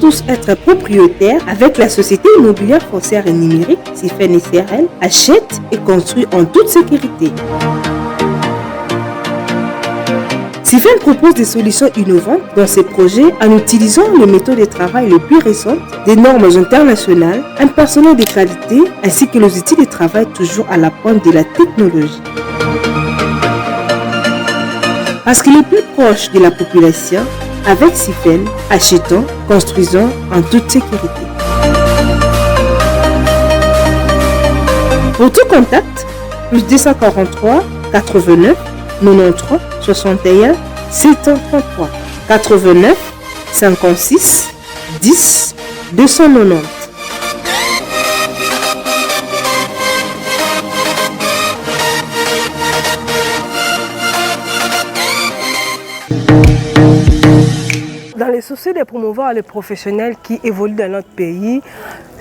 tous être propriétaires avec la société immobilière foncière et numérique Sifen SRL achète et construit en toute sécurité. Sifen propose des solutions innovantes dans ses projets en utilisant les méthodes de travail les plus récentes, des normes internationales, un personnel de qualité ainsi que les outils de travail toujours à la pointe de la technologie. Parce qu'il est plus proche de la population, avec Sifen, achetons, construisons en toute sécurité. Pour tout contact, plus 243 89 93 61 733 89 56 10 290. Dans les soucis de promouvoir les professionnels qui évoluent dans notre pays,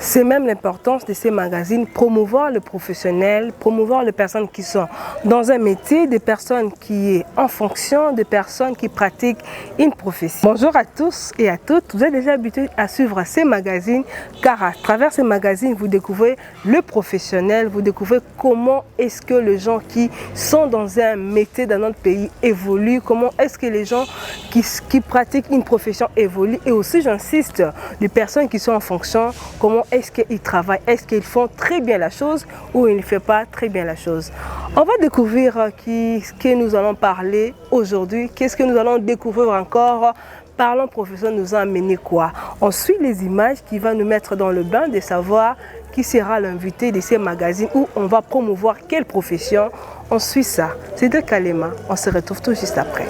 c'est même l'importance de ces magazines, promouvoir le professionnel, promouvoir les personnes qui sont dans un métier, des personnes qui sont en fonction, des personnes qui pratiquent une profession. Bonjour à tous et à toutes, vous êtes déjà habitués à suivre ces magazines car à travers ces magazines, vous découvrez le professionnel, vous découvrez comment est-ce que les gens qui sont dans un métier dans notre pays évoluent, comment est-ce que les gens qui pratiquent une profession évoluent et aussi j'insiste, les personnes qui sont en fonction, comment est-ce qu'ils travaillent, est-ce qu'ils font très bien la chose ou ils ne font pas très bien la chose. On va découvrir ce que nous allons parler aujourd'hui, qu'est-ce que nous allons découvrir encore. Parlons professionnel nous a amené quoi? On suit les images qui vont nous mettre dans le bain de savoir qui sera l'invité de ces magazines où on va promouvoir quelle profession. On suit ça. C'est de Kalema. On se retrouve tout juste après.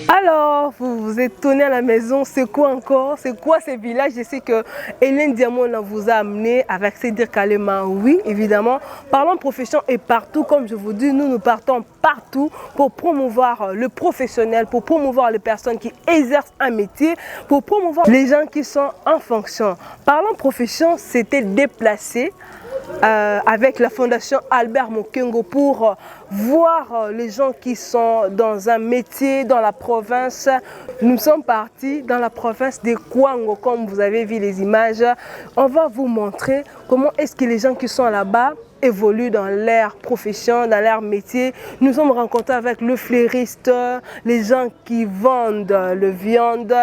Alors, vous vous étonnez à la maison, c'est quoi encore? C'est quoi ces villages? Je sais que Hélène Diamond vous a amené avec Cédric Kalema. Oui, évidemment. Parlons profession et partout, comme je vous dis, nous partons partout pour promouvoir le professionnel, pour promouvoir les personnes qui exercent un métier, pour promouvoir les gens qui sont en fonction. Parlons profession, c'était déplacé avec la fondation Albert Mokengo pour voir les gens qui sont dans un métier dans la province. Nous sommes partis dans la province de Kwango, comme vous avez vu les images. On va vous montrer comment est-ce que les gens qui sont là-bas évoluent dans leur profession, dans leur métier. Nous sommes rencontrés avec le fleuriste, les gens qui vendent le viande,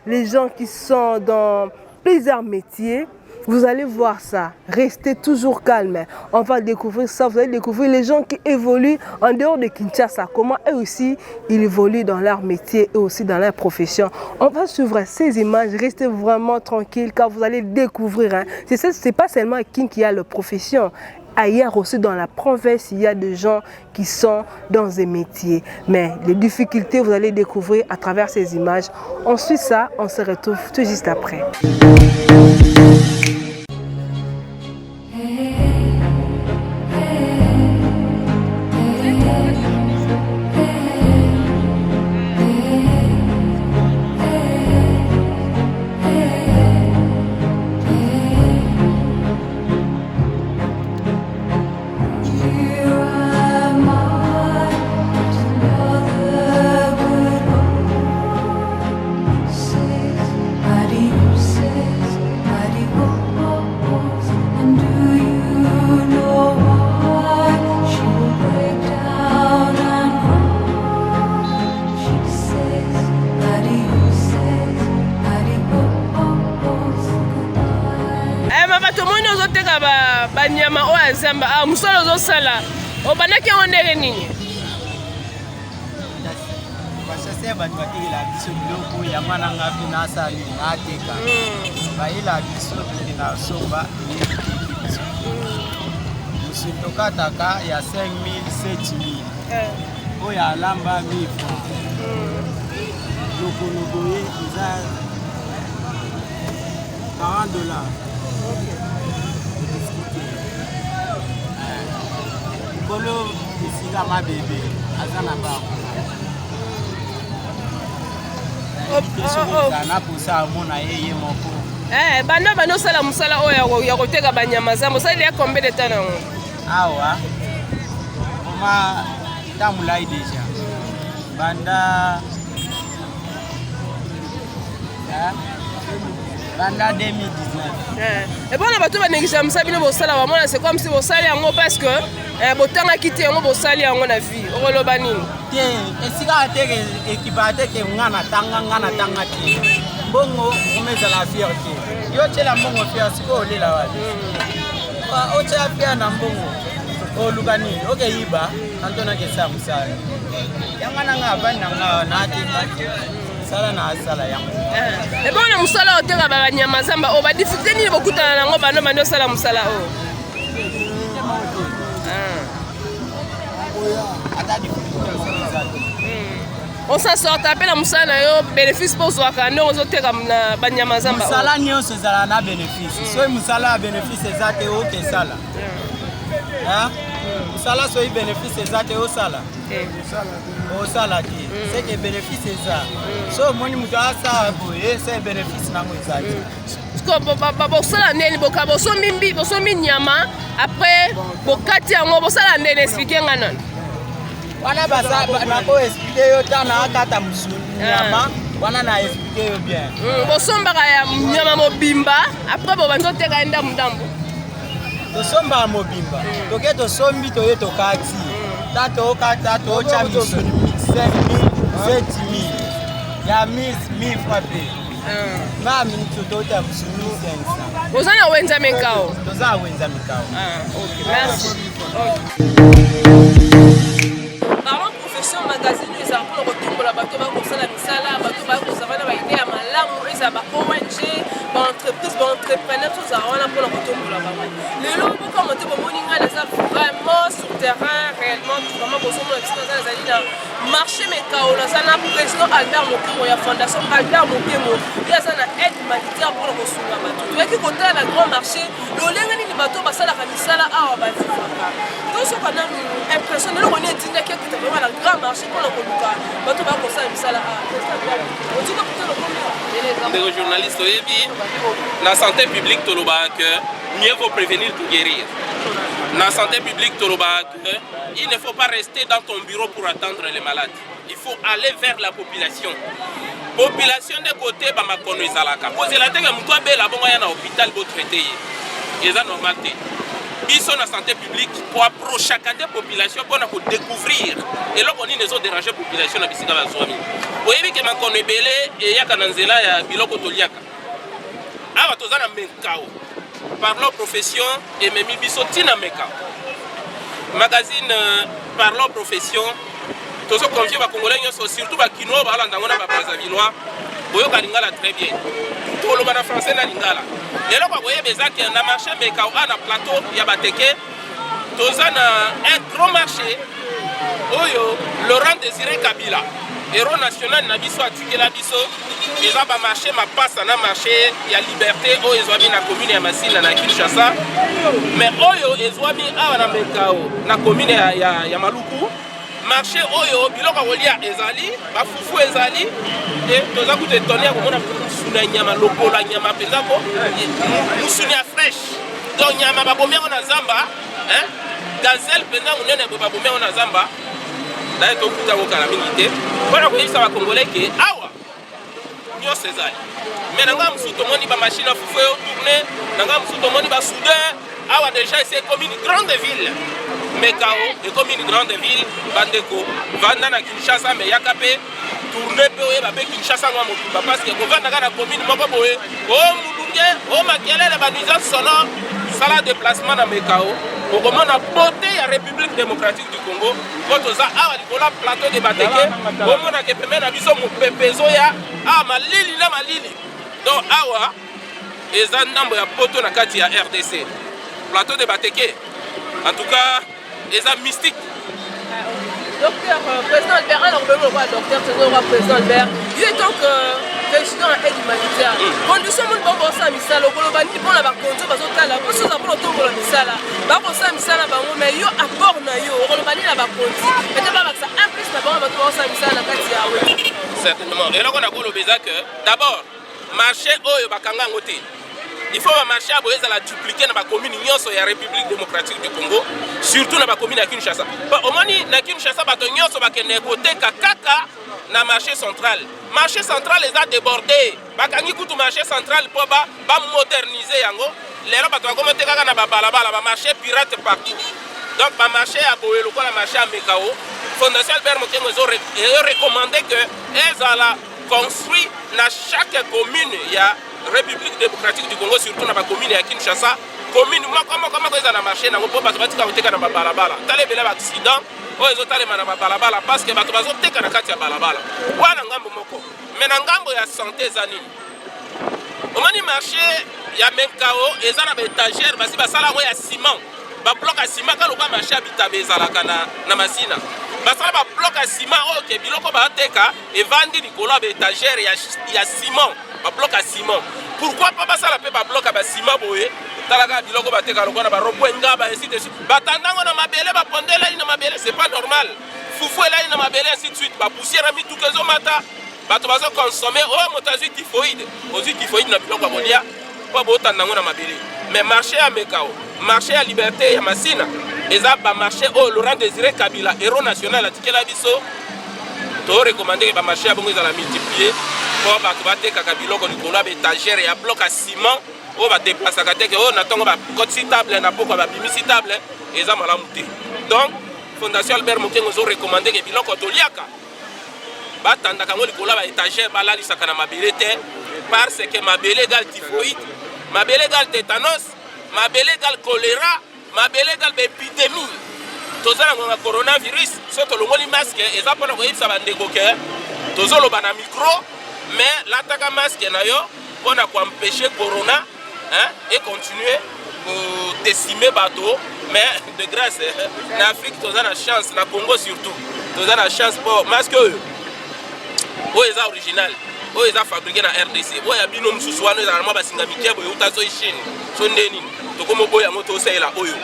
les gens qui sont dans plusieurs métiers. Vous allez voir ça, restez toujours calme. On va découvrir ça, vous allez découvrir les gens qui évoluent en dehors de Kinshasa, comment eux aussi ils évoluent dans leur métier et aussi dans leur profession. On va suivre ces images, restez vraiment tranquille car vous allez découvrir. Hein. C'est pas seulement Kin qui a la profession. Ailleurs aussi dans la province, il y a des gens qui sont dans des métiers. Mais les difficultés, vous allez découvrir à travers ces images. On suit ça, on se retrouve tout juste après. banyama oyo ya zamba mosala ozosala obandaki yango ndenge nini basase bato batekela biso biloko yango nanga mpe nasali nateka bayela biso toke na somba eyebiteki biso mosu tokataka ya 5 000 7 000 oyo alamba 1000 francs lokoloko ye eza $40 likolo esika mabebe aza na bango na posa amona ye moko banda osala mosala oyo ya koteka banyama zamba osali ya combien de temps nango awa oma ta molai deja banda 2019 epona bato banekisa mosala bino bosala bamona c'est comme si bosali yango parce que botangaki te yango bosali yango na vie okoloba nini te esika ateke ekipa ateke nga na tanga te mbongo omezala fiere te yo tyela mbongo fiere siko olela wapi otyela fiere na mbongo oluka nini okeyiba antonakesa mosala yanga nanga avandi nanga nateka sala na asala yango ebona mosala oteka banyama zamba o badifikulte nini bokutana nango bando osala mosala oyo on s'en sort mpe na mosala na yo bénéfice mpo ozwaka ndenge ozoteka na banyama zamba mosala nyonso ezala na bénéfice soki mosala ya bénéfice eza te okesala mosala soki bénéfice eza te osala osala te seke bénéfice eza so omoni moto asala boye se bénéfice nango eza te bosala ndeni bosombi nyama après bokati yango bosala ndeni explike nga nani wana nako explike yo ta na akata nyama wana na explike yo bien bosombaka ya nyama mobimba après bobandi oteka ndambu tosombaka mobimba toke tosombi toye tokati ta tokata tootya misuni 5 000 7 000 ya 1000 francs pe nga minute tootya misuni 500 oza na wenza mekao toza na wenza mekao merci Parlons profession magazine ezala mpona kotombola bato bakosala misala bato bakozala na baide ya malamu ezala ba ONG baentreprise baentrepreneur tozala wana mpona kotombola bango lelo bokama te bomoni ngai eza vraiment sur terrain réellement vraiment bozomona biso naza ezali na marché mekao naza na président Albert Mokemo ya fondation Albert Mokemo ye aza na aide humanitaire mpona kosunga bato toyaki kotala na grand marché lolenge nini bato basalaka misala awa bavivaka tosoka nanu impression eloko ni etindaki ekita vraiment na grand marché mpona koluka bato bakosala misala ndeko journaliste oyebi na santé publique tolobaka que mieux vaut prévenir que guérir. Na santé publique tolobaka que il ne faut pas rester dans ton bureau pour attendre les malades. Il faut aller vers la population. Population de côté bamakono ezalaka kozela te ke moto abela bongo ya na hôpital botraité ye eza normal te biso na santé publique pour approchaka te population mpona kodécouvrir eloko nini ezodérange population na bisika bazwami oyebi ke makono ebele eyaka na nzela ya biloko toliaka awa toza na mekao parlons profession ememi biso ntina mekao magazine parlons profession tozoconvie bacongolais nyonso surtout bakinois baalanda yango na babrazavillois boyoka lingala très bien toloba na français na lingala eloko akoyeba ezaki na marché mekao a na plateau ya bateke toza na un grand marché oyo Laurent Désiré Kabila héros national na biso atikela biso eza bamarché mapasa na marché ya liberté oyo ezwami na commune ya Masina na Kinshasa mais oyo ezwami awa na mekao na commune ya Maluku marché oyo biloko kolia ezali bafufu ezali et toza kuta étonné ya komona musuna nyama lokola nyama penza ko musuni ya fresh donc nyama babomia na zamba gazelle penza munene babomia na zamba na to kuta ko kala mingi te bana ko yisa ba congolais ke awa nyose ezali mais nanga musuto moni ba machine à fufu tourner nanga musuto moni ba soudeur awa déjà c'est comme une grande ville Mekao est comme une grande ville, Bandeko, Vanda na Kinshasa, mais Yakape, tourner Péoé, Babé Kinshasa, parce que Vanda na commune, Mokoboé, oh Moudouké, oh Makiele, la nuisance sonore, sala déplacement na Mekao okomona beauté ya République démocratique du Congo kotoza awa likola plateau de Bateke omona ke pembe na biso mopepezo ya malili na malili donc awa eza ndambo ya poto na kati ya RDC plateau de Bateke en tout cas eza mystique. Docteur, président Albert, alors le roi docteur, c'est le roi président Albert, il est donc président et humanitaire. Condition mon bon ça misala, au Colobani, bon la bakonzo, bazotala, bon ça pour le tombeau la misala, bon ça misala, mais yo apport na yo, au Colobani la bakonzo, mais t'as pas ça un plus la bon ça misala katia oui. Certainement. Et là on a colobeza que d'abord marché oyo bakanga ngote. Il faut marcher à Boyez à la dupliquer dans la commune Nyonso et la République démocratique du Congo, surtout dans la commune à Kinshasa. Au moins, à Kinshasa, Nyonso va côté Kaka dans le marché central. Le marché central les a débordés. Bakangi kutu marché central pour moderniser yango. Les gens vont commenter Kaka na balabala, marché pirate partout. Donc, le marché à Boyez, le marché à Mekao, Fondation Albert Mokengo a recommandé que les ala construit dans chaque commune il y a République démocratique du Congo, surtout dans la commune à Kinshasa, commune comment ils ont marché dans le pont parce que ils ont balabala. T'as les accident, ils ont allé dans balabala parce que ils ont été dans la balabala. Voilà ngambo moko. Mais ngambo ya santé zani. Au moment marché, il y a même chaos, ils ont des étagères parce que basala ya ciment. Ba bloc à ciment quand on va marcher habiter bezalaka na masina. Basala ba bloc à ciment OK, biloko ba teka et vandi likolo ba étagère ya ciment. Ba bloc à ciment. Pourquoi pas ça la peut ba bloc à ciment boye? Talaga biloko ba teka lokona ba robwenga ba ainsi de suite. Ba tandango na mabele ba pondela ina mabele, c'est pas normal. Fufu là ina mabele ainsi de suite. Ba poussière mi tout kezo mata. Ba to bazo consommer motazu typhoïde. Ozu typhoïde na biloko ba bolia. Pas bo tandango na mabele. Mais marché à Mekao, marché à Liberté ya Masina. Eza ba marché Laurent Désiré Kabila, héros national à Tikela Biso. To recommander que ba marché a bongo za la multiplier. Pour battre Kakabilo qu'on a des étagères et un bloc à ciment, on va déplacer à tête, on attend ba côté table, na poko ba bimisi table et ça mala muté. Donc Fondation Albert Mokengo nous a recommandé que biloko toliaka ba tanda kango likola ba étagère ba la lisaka na mabele te parce que mabele égale typhoïde, mabele égale tétanos, mabele égale choléra, mabele égale épidémie. Tozala ngoma coronavirus, soto longoli masque et ça pour ko yipsa ba ndeko ke tozolo ba na micro. Mais l'attaque masque pour empêcher Corona et continuer à décimer bateau. Mais de grâce, en Afrique, nous avons la chance, en Congo surtout, nous avons la chance pour masque. Où est original? Où est fabriqué dans RDC? Où est bien nous souvent nous allons pas singamitié pour utazo Chine. Sondeni, to comme boya moto c'est là oyo.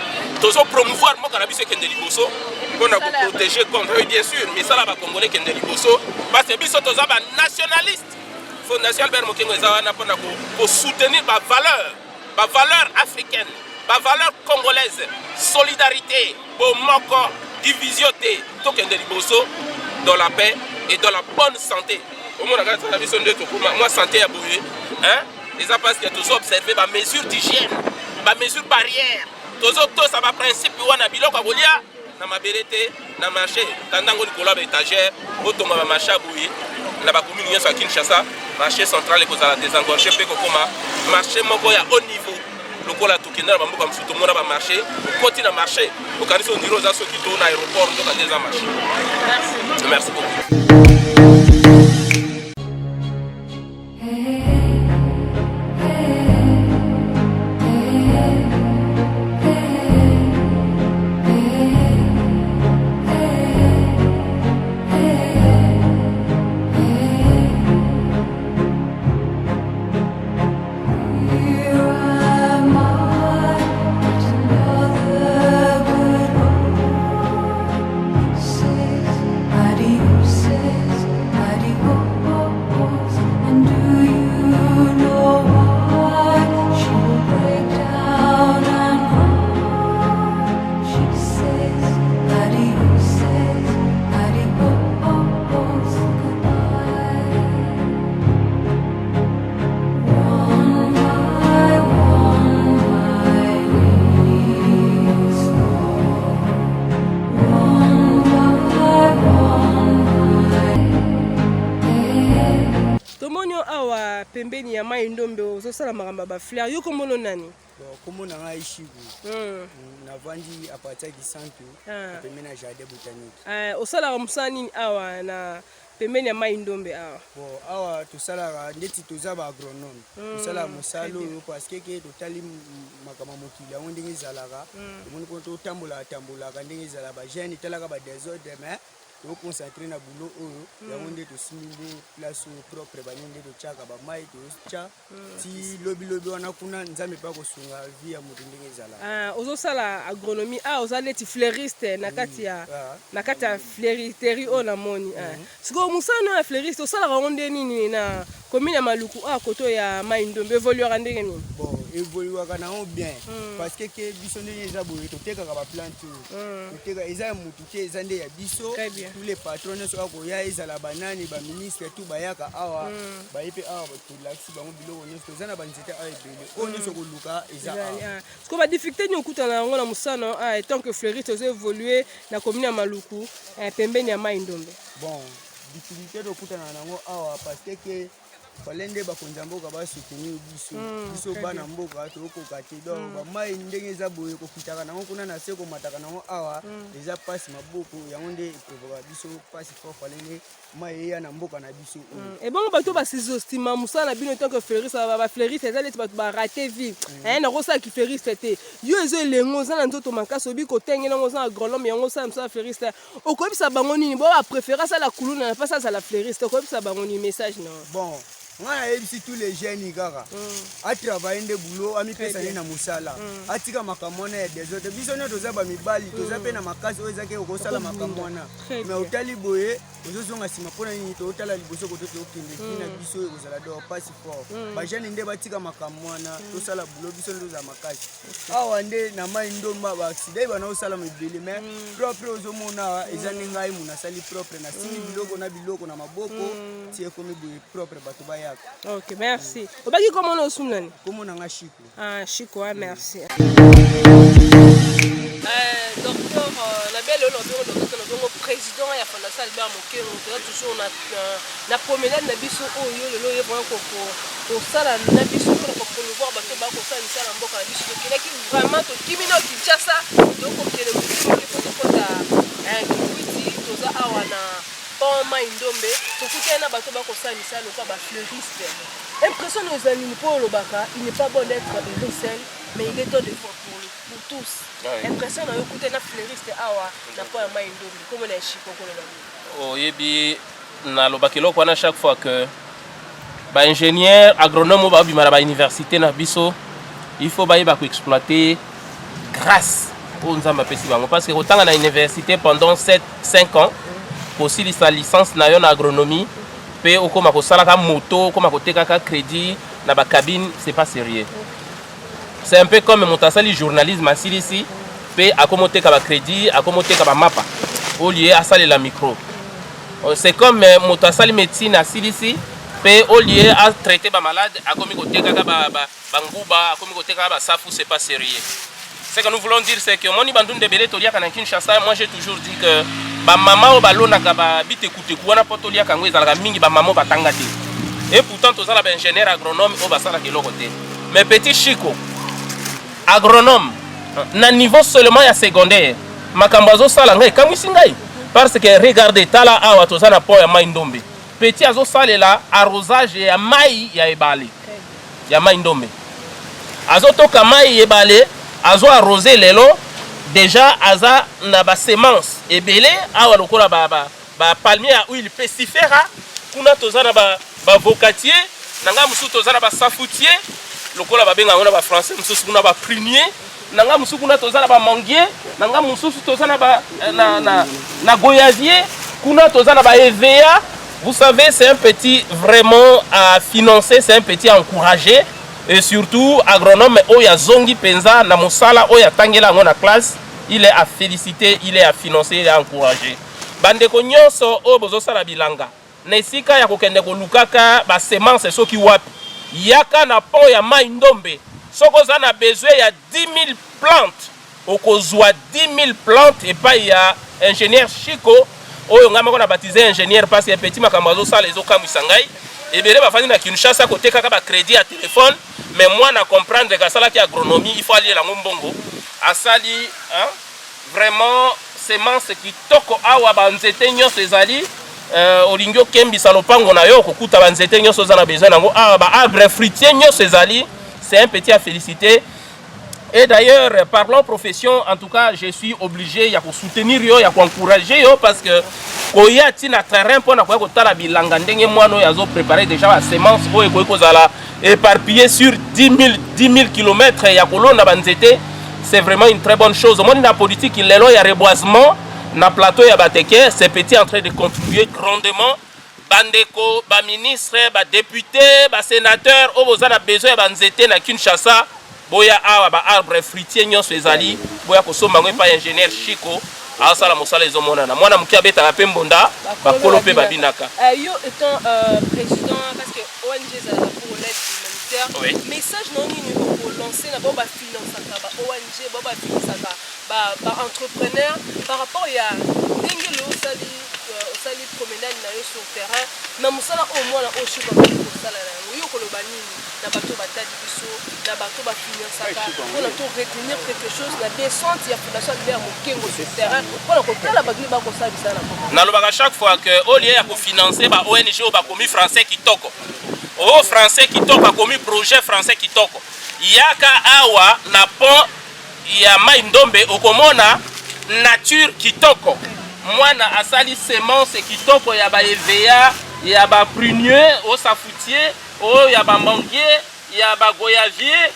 Tozo promouvoir mon cannabis Kendeli Bosso pour nous protéger contre bien sûr, mais ça là va congolais Kendeli Bosso parce que biso toza ba nationaliste. Fondation Albert Mokengo ezana pour soutenir ma valeur africaine, ma valeur congolaise, solidarité, bomoko, division tout Kendeli Bosso dans la paix et dans la bonne santé. Au moins regarde la vision de moi santé à bouger, hein? Les parce que tous observer ma mesure d'hygiène, ma mesure barrière. Tous ça va principe wana biloko bolia na mabelete na marché tandango likola ba étagère otonga ba marché bouyer na ba commune nyonso à Kinshasa marché central et kozala désengorgé pe kokoma marché moko ya haut niveau lokola tokenda ba mboka msuto mona ba marché koti na marché okaniso ndiro za soki to na aéroport ndo ka déjà marché. Merci beaucoup. Adios. ozo sala maramba ba fleur yo kombono nani Comme on a ici, on a vendu à partir du centre, pembeni ya jardin botanique. Osala musani awa na pembeni ya mai ndombe awa. Bon, awa tosala ndeti toza ba agronome. Tosala musalo parce que totali makama mokili yango ndenge ezalaka. Omoni ko totambola ndenge ezala ba jeune talaka ba désordre mais to concentrer na boulot oyo yango nde tosimbi place propre banyende to chaka ba mai to cha ti lobi wana kuna nzambe pa kosunga vie ya mutu ndenge ezala. Ozosala agronomie ozali ti fleuriste na kati ya fleuriterie o na moni. Siko musano ya fleuriste osala ronde nini na commune ya Maluku koto ya mai ndombe évoluera ndenge nini? Bon, évoluera na bien parce que biso ndenge eza boye to teka ba plante to teka eza mutu te eza nde ya biso. Tous les patrons ne sont pas ezala banani ba ministre tout bayaka awa ba yepe awa to laxi bango biloko nyonso tozana ba nzete awa ebele o nyonso ko luka eza awa. Siko ba difficulté ni okutana ngo na musano tant que fleuriste ozo évoluer na commune ya Maluku pembeni ya mai ndombe. Bon, difficulté de okutana nango awa parce que balende bakonza mboka basoutenir biso bana mboka tokoka te donc bamai ndenge eza boye kokitaka nango kuna na se komataka nango awa eza pasi maboko yango nde eprovoka biso pasi fort falenge mai eya na mboka na biso ebongo bato basizostima musala na bino tant que fleuriste bafleuriste eza leti bato barate vie na kosalaki fleuriste te yo ezo elengo oza na nzoto makasi obi kotenge nango oza na agronome yango osala mosala fleuriste okoyebisa bango nini bo bapréféré asala kuluna na mpasi azala fleuriste okoyebisa bango nini message na bon on a ici tous les jeunes gars a travailler de boulot ami pesa na musala atika makamona des autres bisone toza ba mibali toza pe na makazi oza ke okosala makamona mais otali boye ozozonga sima pona ni to otala liboso ko to okinde kina biso ekozala do passe fort ba jeunes nde batika makamona tosala boulot bisone toza makazi awa nde na mai ndomba ba accident bana osala mibili mais propre ozomona eza ngai muna sali propre na sili biloko na maboko tie comme boye propre bato ba. Ok, merci. Obaki comment on soum nani? Comment on a Chico? Chico, merci. Docteur, la belle docteur président ya fondation Albert Mokero, toujours na promenade na biso oyo lelo ye vraiment ko sala na biso pour promouvoir bato ba ko sala misala mboka na biso kelaki vraiment to kimino Kinshasa donc okele mokili ko kota kiti toza awana bon mai ndombe tokutana na bato ba ko sala misala ko ba fleuriste. Impression aux amis pour le baka, il n'est pas bon d'être Bruxelles, mais il est temps de faire pour tous. Impression na écouter na fleuriste awa na po ya mai ndombe comme na Chico ko na. Yebi na lobakelo kwa na chaque fois que ba ingénieur agronome ba bimara ba université na biso, il faut ba yeba ko exploiter grâce aux nzamba pesi bango parce que autant na université pendant 5 ans aussi sa licence na yo na agronomie pe okoma ko sala ka moto okoma ko teka ka crédit na ba cabine c'est pas sérieux. C'est un peu comme motasali journalisme asili ici pe akomote ka ba crédit akomote ka ba mapa au lieu à saler la micro. C'est comme motasali médecine asili ici pe au lieu à traiter ba malade akomi ko teka ka ba nguba akomi ko teka ba safu c'est pas sérieux. Ce que nous voulons dire c'est que moni bandunde belé tolia kana Kinshasa, moi j'ai toujours dit que ba maman o balona ka ba bite kuteku wana potolia kango ezalaka mingi ba maman batanga te. Et pourtant tozala ba ingénieur agronome o basala ke lokote. Mais petit Chico agronome na niveau seulement ya secondaire makambo azo sala ngai kamwisi ngai parce que regardez tala awa tozana po ya mai ndombe. Petit azo salela arrosage ya mai ya ebale. Ya mai ndombe. Azo toka mai ebale azo arroser lelo déjà aza na ba semence ebele awa lokola ba palmier à huile pestifera kuna tozana ba vocatier nanga musu tozana ba safoutier lokola ba benga ngona ba français musu kuna ba prunier nanga musu kuna tozana ba manguier nanga musu tozana ba na goyavier kuna tozana ba EVA. Vous savez, c'est un petit vraiment à financer, c'est un petit à encourager. Et surtout, agronome Oya Zongi Penza, na Mosala Oya Tangela na classe, il est à féliciter, il est à financer, il est à encourager. Bandeko nyonso o bozo sala bilanga. Nesika ya kokende ko lukaka ba semence soki wapi. Yaka na pont ya mai ndombe. Soko za na besoin ya 10 000 plantes. Okozwa 10 000 plantes et pas ya ingénieur Chico. Oyo ngama ko na baptisé ingénieur parce que petit makambo zo sala ezo kamwisa ngai. ebele bafandi na Kinshasa kotekaka ba crédit ya téléphone mais moi na comprendre que ça qui agronomie il faut aller la ngombongo asali hein vraiment semence kitoko awa banzete nyonso ezali olingo kembisa lopango na yo kokuta banzete nyonso za na besoin nango awa ba arbre fruitier nyonso ezali c'est un petit à féliciter. Et d'ailleurs, parlons profession, en tout cas, je suis obligé de soutenir, de encourager, parce que quand il y a un terrain pour nous préparer déjà la semence éparpillée sur 10 000 km, c'est vraiment une très bonne chose. Moi, dans la politique, il y a un reboisement, dans le plateau, il y a c'est petit en train de contribuer grandement. Bandeko, ba ministre, ba député, ba sénateur, au besoin de besoin de na Kinshasa. Boya awa ba arbre fruitier nyonso ezali boya kosomba ngo pa ingénieur Chico asala mosala ezomona na mwana mukia beta la pembonda ba kolope ba binaka yo étant président parce que ONG za pour l'aide humanitaire message non ni pour lancer na ba finance ba ONG ba finance ba entrepreneur par rapport ya ndenge lo sali promenade na yo sur terrain na mosala au moins na oshuka ko sala na yo koloba nini na bato batadi biso na bato ba finance pour na to retenir quelque chose la descente ya fondation Albert Mokengo sur terrain pour na kotala ba gli ba ko sala bisana na lobaka chaque fois que au lieu ya ko financer ba ONG ba komi français kitoko o français kitoko ba komi projet français kitoko yaka awa na pont ya mai ndombe okomona nature kitoko mwana asali semence kitoko ya ba EVA ya ba prunier au safoutier o ya ba manguier ya ba goyavier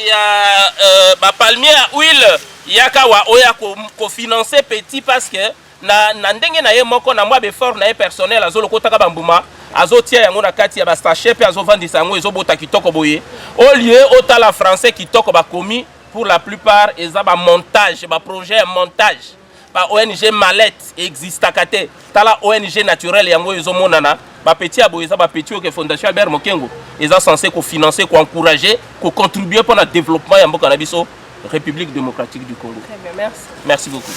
ya ba palmier à huile yaka wa oya ko financer petit parce que na ndenge na ye moko na mwa be fort na ye personnel azolo kotaka bambuma azotia yango na kati ya ba sachet pe azovandisa yango ezobota kitoko boye au lieu otala français kitoko ba komi pour la plupart eza ba montage ba projet montage ba ONG mallette existe kate tala ONG naturel yango ezomonana ba petit aboyeza ba petit que fondation Albert Mokengo eza censé ko financer ko encourager ko contribuer pour le développement ya mboka na biso République démocratique du Congo. Très bien, merci. Merci beaucoup.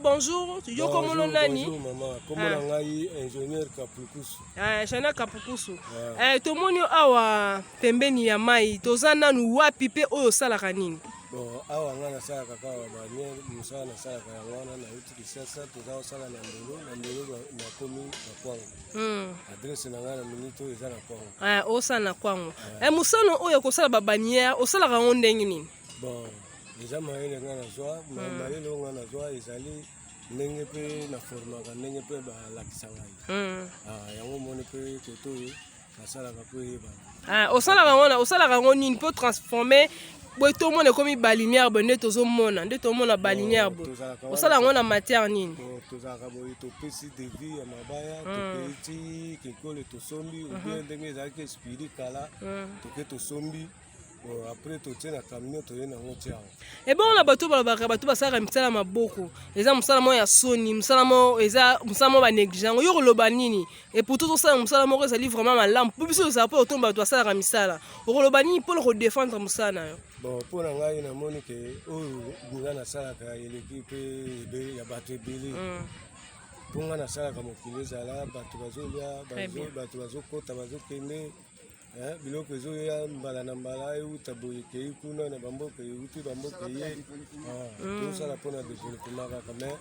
Bonjour, tu es comme le nani? Bonjour maman, comment on a eu ingénieur Kapukusu? Ingénieur Kapukusu. Tout le monde a pembeni ya mai, tozana nu wapi pe oyo salaka nini? Bon, awa ngana sala kaka wa banye, musala na sala kaya wana na uti kisasa, tozao sala na ndolo na komi na kwangu. Adresse na ngana minito eza na kwangu. O sala na kwangu. Musala oyo ko sala ba banière, o sala ka ndenge nini? Bon, déjà maele ngana zwa, maele ngana zwa ezali ndenge pe na formaka ndenge pe ba lakisa ngai. Yango moni pe koto nasala ka pe ba. O sala ka nini peut transformer boy tout le monde comme balinière bonne tozo mona nde to mona balinière bo osala ngona matière nini tozaka boy to pesi de vie ya mabaya to petit kekole to sombi ou bien ndenge za ke spirit kala to ke to sombi après to tena camion to yena ngotia et bon la bato basaka misala maboko eza musala mo ya soni musala mo eza musala mo ba négligent yo loba nini et pour tout ça musala mo ezali vraiment malamu pour biso ça peut tomber to sala misala o loba nini pour le défendre musala yo. Bon, pour ngai na moni ke oyo nga na sala ka l'équipe be ya bato ebele pour nga na sala ka mokili zala bato bazolia bato bazokota bazokende biloko ezoya mbala na mbala euta boye kei kuna na bamboka euti bamboka ye tosala mpona développement kaka mais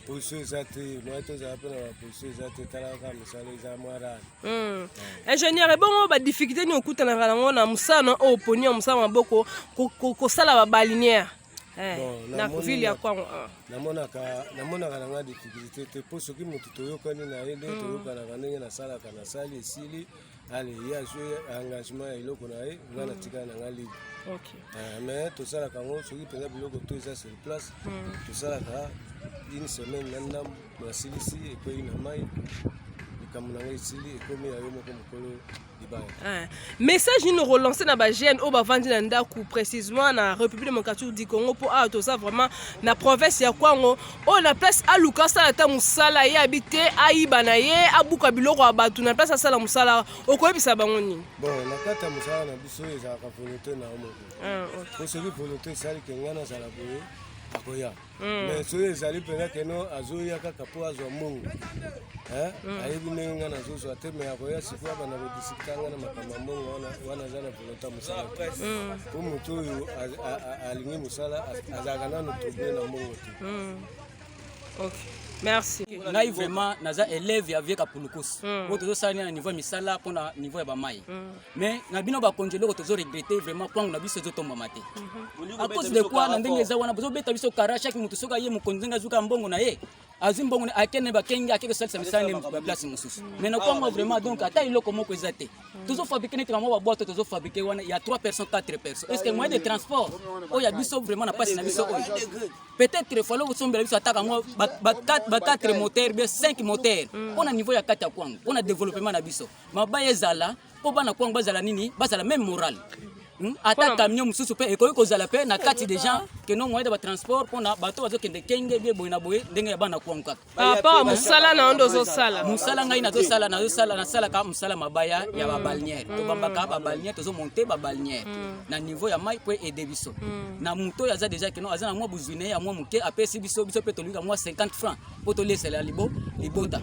position eza te moi tozala mpona baposition eza te talaka misala eza mwarani ingénieur ebongo badifficulté nini okutanaka nango na mosala oyo oponi ya mosala maboko kosala babalinière na ville ya kwango namonaka na nga difficulté te mpo soki moto toyokani na ye nde toyokanaka ndenge nasalaka nasali esili ale ye azwi engagement ya eloko na ye nga na tikala na nga libre mais tosalaka yango soki mpenza biloko to eza sur place tosalaka une semaine na ndambo nasilisi ekwei na mai kamunanga isili ekomi ya yo moko mokolo libaya. Message nous relancer na ba jeune au bavandi na ndaku précisément na République démocratique du Congo pour to ça vraiment na province ya Kwango o na place a Lukasa ata musala ye habité aiba na ye abuka biloko abatu na place asala musala okoyebisa bango nini. Bon na kata musala na biso ezaka volonté na moko. Ko soki volonté sali kengana sala boye akoya. Mais soki ezali pena keno azoya kaka po azwa mungu. Ayebi ndenge nga nazozwa te me akoya sikoya bana kodisitanga na makambo mbongo wana aza na volonté musala te. Po moto oyo alingi musala azalaka nano trouble na mbongo te. Ok, merci. Ngai vraiment naza élève ya vieka pulukusi. Bo tozo sala na niveau misala pona niveau ya bamai. Mais na bino ba congélé ko tozo regretter vraiment kwangu na biso zo tomba mate. À cause de quoi na ndenge za wana bozo beta biso kara chaque mutu soka ye mukonzenga zuka mbongo na ye. Azimbongo akene ba kenga akeke salsa misala ne ba place mususu. Mais na kwangu vraiment donc ata iloko moko ezate. Tozo fabriquer net ba boîte tozo fabriquer wana il y a 3 personnes 4 personnes. Est-ce que moyen de transport oh ya biso vraiment na passe na biso oh. Peut-être il faut le sombela biso ataka mo ba 4 moteurs, bien 5 moteurs. On a niveau ya kata kwangu, on a développement na biso. Mabaya ezala, po bana kwangu bazala nini, bazala même moral. Ata camion mususu pe ekoyi kozala pe na kati des gens que non moyen de transport pona bato bazo kende kenge bien boyina boye ndenge ya bana kwangu kaka. Pa musala na ndo zo sala. Musala ngai na zo sala na sala ka musala mabaya ya ba balnière. To bambaka ba balnière to zo monter ba balnière. Na niveau ya mai po aider biso. Na muto ya za déjà que non azana mo buzine ya mo muke apesi biso pe to luka mo 50 francs po to laisser la libota.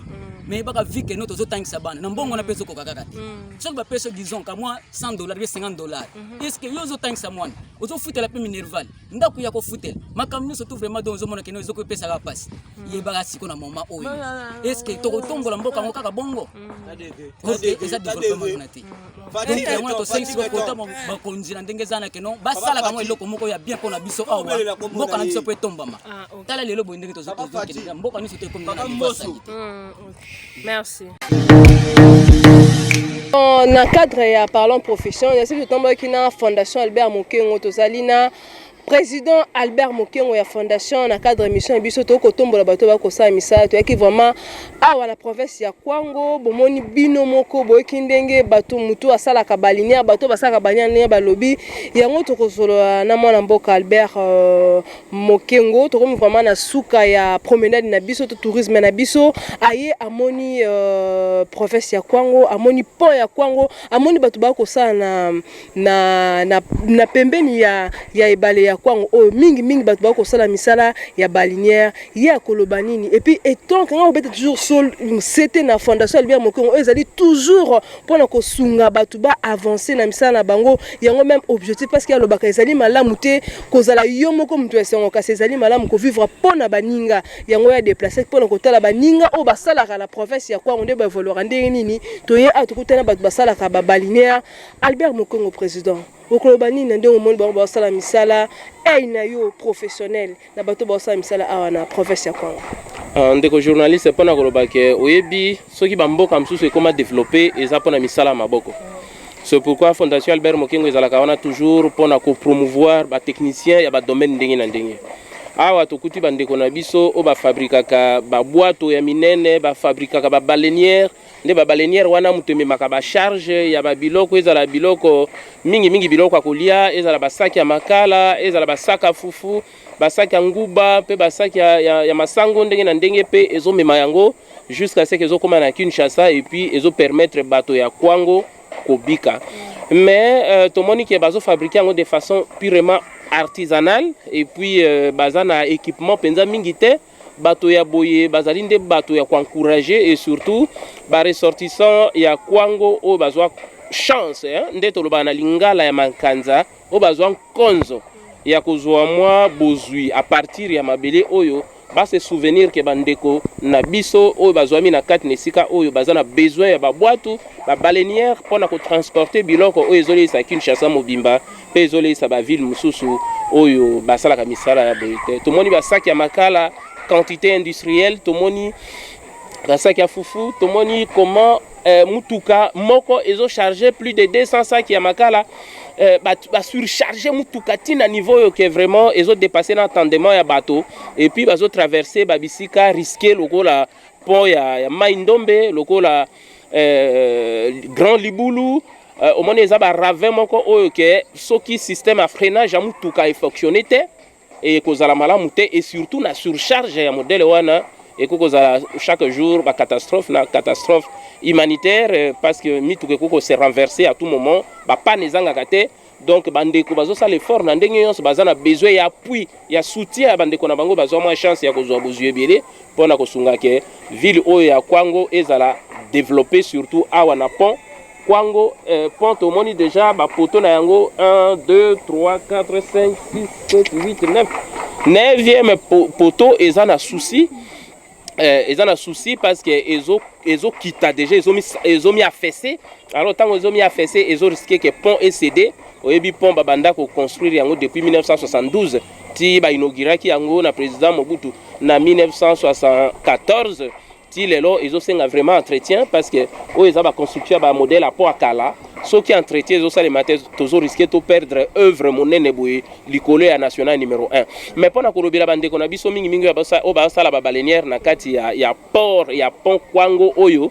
Mais baka vu que nous tozo tangisa bana na mbongo na peso ko kaka te. Soki ba peso disons ka moi $100 bien $50. Est-ce que yo zo tangisa mwana ozo futela pe minerval ndaku ya ko futela makamni surtout vraiment donc zo mona keno zo ko pesa ka passe ye baka siko na moment oyo est-ce que to kotombola mboka ngo kaka bongo ok eza développement na te donc moi to sensi ko kota ba konzina ndenge zana keno basala ka mo eloko moko ya bien pona biso awa mboka na biso pe tombama tala lelo bo ndenge to zo ko mboka ni sote ko na biso. Merci. Dans le cadre de Parlons Profession, il y a une fondation Albert Mokengo Tozalina. Président Albert Mokengo ya fondation na cadre émission biso to ko tombola bato ba ko sa misala to yaki vraiment awa na province ya Kwango bomoni bino moko boyeki ndenge bato mutu asala ka balinière bato basaka banya ne ba lobby yango to ko solo na mwana mboka Albert Mokengo to ko vraiment na suka ya promenade na biso to tourisme na biso aye amoni province ya Kwango amoni pont ya Kwango amoni bato ba ko sa na pembeni ya ebale ya Kwango o mingi bato ba ko sala misala ya balinière ya koloba nini et puis étant quand on peut toujours sol c'était na fondation Albert Mokengo ezali toujours pour ko sunga bato ba avancer na misala na bango yango même objectif parce que ya lobaka ezali malamu te kozala yo moko mutu esengo kasi ezali malamu ko vivre pona baninga yango ya déplacer pona ko tala baninga o basala ka la province ya Kwango nde ba evoluer ndenge nini to ye atukutana bato basala ka ba balinière Albert Mokengo président okolobani na ndenge omoni bango basala misala na yo professionnel na bato basala misala awa na province ya Kwango. Ndeko journaliste pona koloba ke oyebi soki bamboka msusu ekoma développer eza pona misala maboko. C'est pourquoi Fondation Albert Mokengo ezalaka wana toujours pona ko promouvoir ba technicien ya ba domaine ndenge na ndenge. Awa tokuti bandeko na biso o ba fabrikaka ba boîte ya minene ba fabrikaka ba baleinière nde ba baleinière wana mutememaka ba charge ya ba biloko ezala biloko mingi biloko akolia ezala ba sac ya makala ezala ba sac ya fufu ba sac ya nguba pe ba sac ya masango ndenge na ndenge pe ezomema yango jusqu'à ce que ezokoma na Kinshasa et puis ezo permettre bato ya Kwango kobika. Mais tomoni ki bazo fabriquer yango de façon purement artisanale et puis bazana équipement penza mingi te bato ya boye bazali nde bato ya encourager et surtout ba ressortissant ya Kwango o bazwa chance nde toloba na lingala ya mankanza o bazwa konzo ya kozwa mwa bozui à partir ya mabele oyo ba se souvenir ke bandeko na biso oyo bazwami na kati nesika oyo bazana besoin ya ba boîte ba baleinière pona ko transporter biloko oyo ezolisa Kinshasa mobimba pe ezolisa ba ville mususu oyo basala ka misala ya boite tomoni ba sac ya makala quantité industrielle tomoni ba sac ya fufu tomoni comment mutuka moko ezo charger plus de 200 sacs ya makala surcharger mutukati na niveau que vraiment ils ont dépassé l'entendement ya bateau et puis ils ont traversé babisika risqué lokola pont ya Maindombe lokola Grand Libulu au moins ils ont ravin moko oyo que soki système à freinage ya mutuka fonctionné et kozala malamu te et surtout na surcharge ya modèle wana et kozala chaque jour ba catastrophe humanitaire parce que mituka koko se renverser à tout moment ba panne ezanga te. Donc bandeko bazo sala effort na ndenge nyonso bazana besoin ya appui ya soutien bandeko na bango bazo moins chance ya kozwa bozue ebele pona kosunga ke ville oyo ya Kwango ezala développer surtout awa na pont Kwango pont au moni déjà ba poto na yango 1 2 3 4 5 6 7 8 9 9e poto ezana souci parce que ezo kita déjà ezo mi affaissé alors tant ezo mi affaissé ezo risqué que pont est cédé oyebi pont babanda ko construire yango depuis 1972 ti ba inauguraki yango na président Mobutu na 1974 ti lelo ezo senga vraiment entretien parce que o eza ba construction ba modèle à pont akala ceux qui entretien ezo sala maté toujours risqué to perdre œuvre monene boye likolo ya national numéro 1 mais pona ko lobela bande ko na biso mingi ya basa o ba sala ba baleinière na kati ya port ya pont Kwango oyo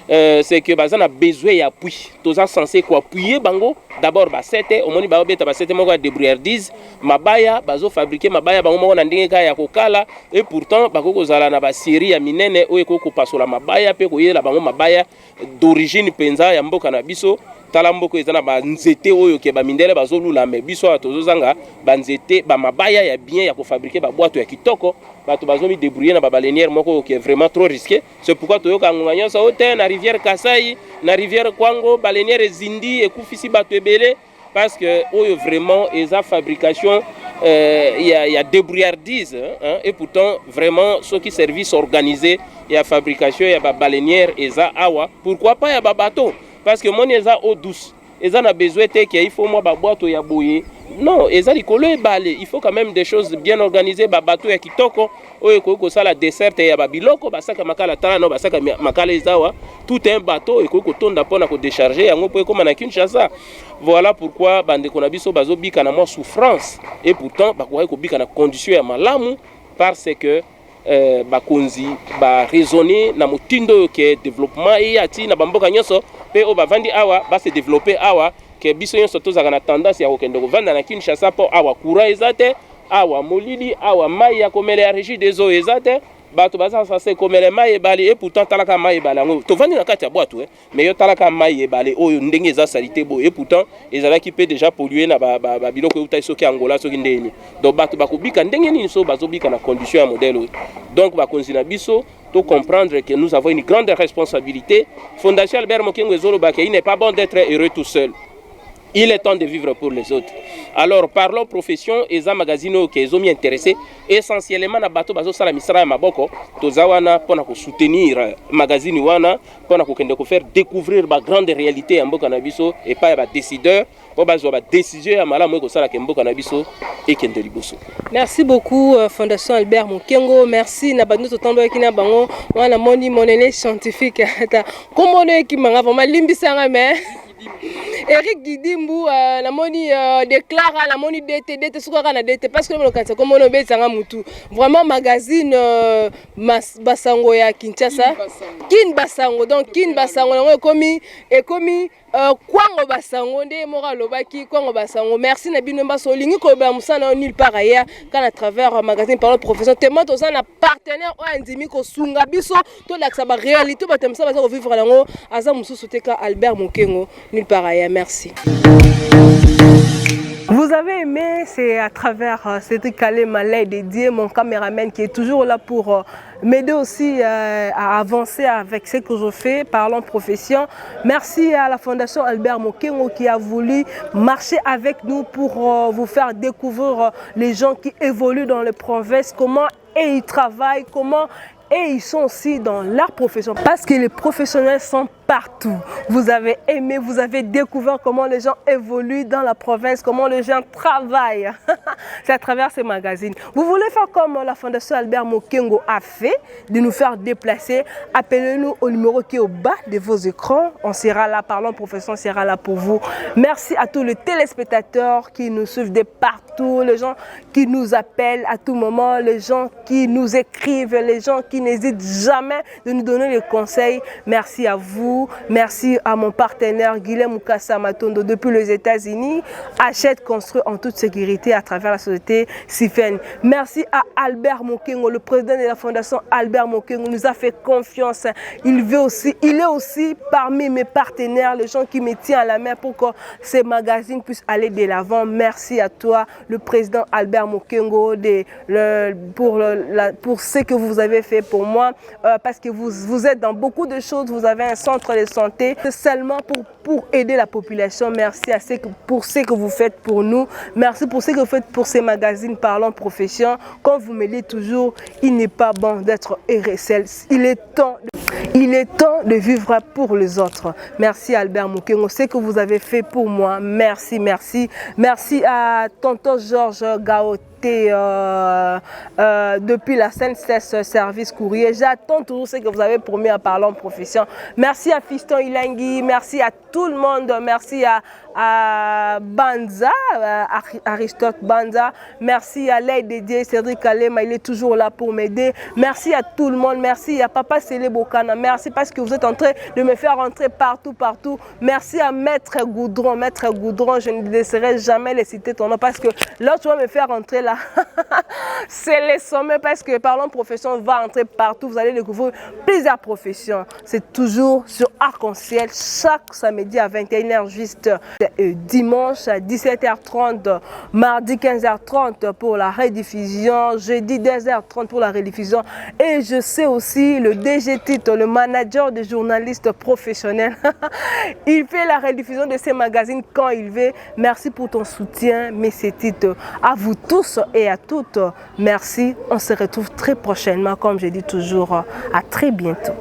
c'est que bazan a besoin d'appui. Tous sont censés quoi appuyer bango. D'abord basete, au moins ba beta basete moko débrouillardise, mabaya bazo fabriquer mabaya bango moko na ndenge ya kokala et pourtant bako kozala na ba série ya minene oyo ko pasola mabaya pe ko yela bango mabaya d'origine penza ya mboka na biso. Tala mboko ezana ba nzete oyo ke ba mindele bazolula me biso atozozanga ba nzete ba mabaya ya bien ya ko fabriquer ba boîte ya kitoko. Bato bazomi débrouiller na ba baleinière moko qui est vraiment trop risqué. C'est pourquoi toyoka nganya sa hôtel na rivière Kasai, na rivière Kwango, baleinière Zindi et kufisi bato ebele parce que oyo vraiment eza fabrication y a débrouillardise hein, et pourtant vraiment ceux qui service organisé y a fabrication y a ba baleinière eza awa. Pourquoi pas y a ba bateau parce que mon eza eau douce. Eza na besoin te qu'il faut moi ba boîte ya boye. Non, eza likolo ebale, il faut quand même des choses bien organisées ba bateau ya kitoko oyo ko sala dessert ya ba biloko basaka makala tala no basaka makala ezawa tout un bateau et ko tonda pona ko décharger yango po comme na Kinshasa. Voilà pourquoi bande ko na biso bazo bika na mo souffrance et pourtant ba ko bika na condition ya malamu parce que bakonzi ba raisonner na motindo ke développement et ati na bamboka nyonso pe o ba vandi awa ba se développer awa ke biso nyonso tozaka na tendance ya kokende kovanda na Kinshasa po awa courant ezate awa molili awa mai ya komele ya régie des eaux ezate bato baza censé komele mai ebale et pourtant talaka mai ebale yango tovandi na kati ya boîte mais yo talaka mai ebale oyo ndenge eza salite bo et pourtant ezalaki pe déjà pollué na ba biloko euta soki Angola soki ndeni donc bato bakobika ndenge nini so bazobika na condition ya modèle oyo donc bakonzi na biso to comprendre que nous avons une grande responsabilité. Fondation Albert Mokengo ezoloba ke il n'est pas bon d'être heureux tout seul. Il est temps de vivre pour les autres. Alors, parlons profession, Eza Magazine qui sont intéressés essentiellement na bato bazo sala misra ya maboko, tozawana pona ko soutenir magazine wana, pona ko kende ko faire découvrir ba grande réalité ya mboka na biso et pas ba décideur, po bazo ba décision ya malamu ko sala ke mboka na biso et kende liboso. Merci beaucoup Fondation Albert Mokengo, merci na bando to tombo ki na bango, wana moni monene scientifique ata. Kombo ne ki manga vraiment limbisanga mais Eric Didimbu la moni déclare la moni DT soukara na DT parce que le kansa comme on betanga mutu vraiment magazine Basango ya Kinshasa Kin Basango donc Kin Basango ekomi Kwango Basango nde mora lobaki Kwango Basango merci na bino mbaso lingi ko ba musana nulle part ailleurs quand à travers magazine parole profession tellement to na partenaire o andimi ko sunga biso to la ba réalité ba temsa ba ko vivre lango aza mususu teka Albert Mokengo nulle part ailleurs merci. Vous avez aimé, c'est à travers Cédric Calais Malais dédié, mon caméraman qui est toujours là pour m'aider aussi à avancer avec ce que je fais, parlant profession. Merci à la Fondation Albert Mokengo qui a voulu marcher avec nous pour vous faire découvrir les gens qui évoluent dans les provinces, comment ils travaillent, comment et ils sont aussi dans leur profession parce que les professionnels sont partout. Vous avez aimé, vous avez découvert comment les gens évoluent dans la province, comment les gens travaillent. C'est à travers ces magazines. Vous voulez faire comme la Fondation Albert Mokengo a fait, de nous faire déplacer. Appelez-nous au numéro qui est au bas de vos écrans. On sera là, Parlons Profession sera là pour vous. Merci à tous les téléspectateurs qui nous suivent de partout, les gens qui nous appellent à tout moment, les gens qui nous écrivent, les gens qui n'hésitent jamais de nous donner des conseils. Merci à vous. Merci à mon partenaire Guilhem Mukasa Matondo depuis les États-Unis. Achète, construit en toute sécurité à travers la société Sifen. Merci à Albert Mokengo, le président de la Fondation Albert Mokengo nous a fait confiance. Il est aussi parmi mes partenaires, les gens qui me tiennent à la main pour que ces magazines puissent aller de l'avant. Merci à toi, le président Albert Mokengo, pour ce que vous avez fait pour moi, parce que vous êtes dans beaucoup de choses. Vous avez un centre de santé seulement pour aider la population. Merci pour ce que vous faites pour nous. Merci pour ce que vous faites pour ces magazines Parlons Profession. Comme vous me dites toujours, il n'est pas bon d'être RSL. Il est temps de vivre pour les autres. Merci Albert Mokengo, ce que vous avez fait pour moi. Merci, merci. Merci à tonton Georges Gaoté. Depuis la CNCS Service Courrier. J'attends toujours ce que vous avez promis à Parlons Profession. Merci à Fiston Ilangui, merci à tout le monde, merci à Banza, Aristote Banza, merci à l'aide dédiée Cédric Kalema, il est toujours là pour m'aider. Merci à tout le monde, merci à Papa Sélé Bokana, merci parce que vous êtes en train de me faire rentrer partout. Merci à Maître Goudron, je ne laisserai jamais les citer ton nom parce que là tu vas me faire rentrer là. C'est les sommets parce que Parlons Profession va entrer partout. Vous allez découvrir plusieurs professions. C'est toujours sur Arc-en-Ciel chaque samedi à 21h juste, dimanche à 17h30, mardi 15h30 pour la rediffusion, jeudi 10h30 pour la rediffusion. Et je sais aussi le DG Tito, le manager des journalistes professionnels. Il fait la rediffusion de ces magazines quand il veut. Merci pour ton soutien, Monsieur Tito. À vous tous et à toutes, merci. On se retrouve très prochainement, comme je dis toujours, à très bientôt.